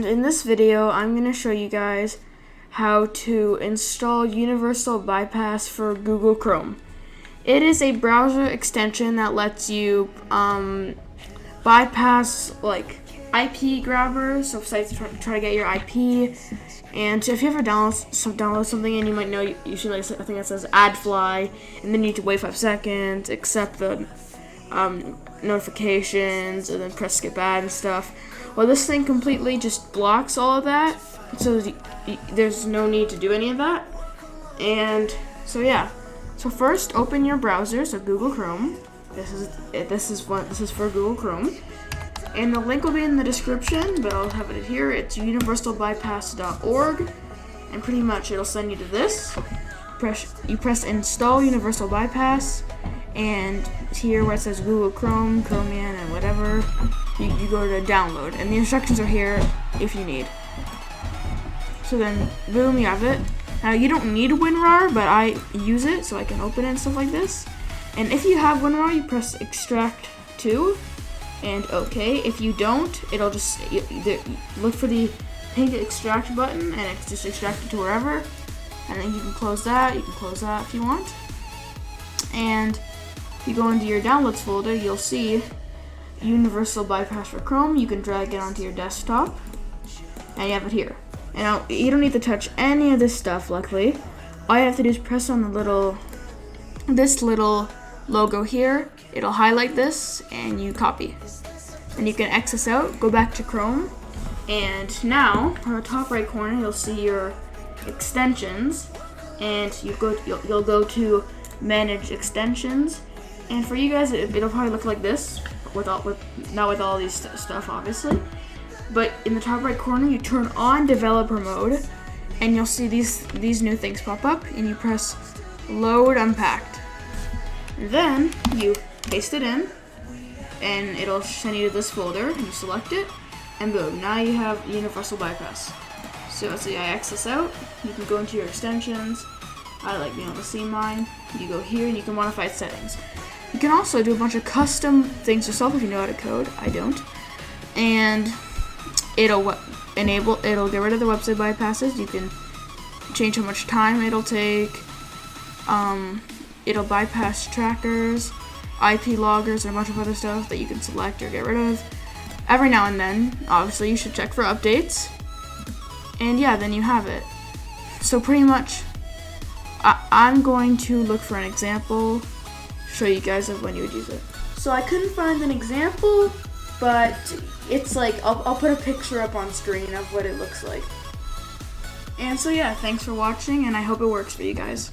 in this video, I'm going to show you guys how to install Universal Bypass for Google Chrome. It is a browser extension that lets you bypass like IP grabbers, so sites try to get your IP. And if you ever download something and you might know usually I think it says add fly, and then you need to wait 5 seconds, accept the notifications, and then press skip ad and stuff. Well, this thing completely just blocks all of that, so there's no need to do any of that. And so yeah, so first open your browser, so Google Chrome. This is for Google Chrome, and the link will be in the description, but I'll have it here. It's universalbypass.org, and pretty much it'll send you to this. You press install Universal Bypass, and here where it says Google Chrome, Chromium, and whatever, you go to download, and the instructions are here if you need. So then, boom, you have it. Now you don't need WinRAR, but I use it so I can open it and stuff like this. And if you have WinRAR, you press extract to, and OK. If you don't, it'll just look for the pink extract button, and it's just extracted to wherever. And then you can close that. You can close that if you want. And if you go into your downloads folder, you'll see Universal Bypass for Chrome. You can drag it onto your desktop, and you have it here. And you don't need to touch any of this stuff, luckily. All you have to do is press on this little logo here. It'll highlight this, and you copy. And you can X this out, go back to Chrome, and now on the top right corner you'll see your extensions, and you'll go to manage extensions. And for you guys, it'll probably look like this, not with all these stuff, obviously. But in the top right corner, you turn on developer mode, and you'll see these new things pop up, and you press load unpacked. And then you paste it in, and it'll send you to this folder, and you select it, and boom, now you have Universal Bypass. So let's say I X this out, you can go into your extensions. I like being able to see mine. You go here, and you can modify settings. You can also do a bunch of custom things yourself if you know how to code. I don't. And it'll get rid of the website bypasses. You can change how much time it'll take. It'll bypass trackers, IP loggers, and a bunch of other stuff that you can select or get rid of. Every now and then, obviously, you should check for updates. And yeah, then you have it. So pretty much, I'm going to look for an example, show you guys of when you would use it. So I couldn't find an example, but it's like, I'll put a picture up on screen of what it looks like. And so yeah, thanks for watching, and I hope it works for you guys.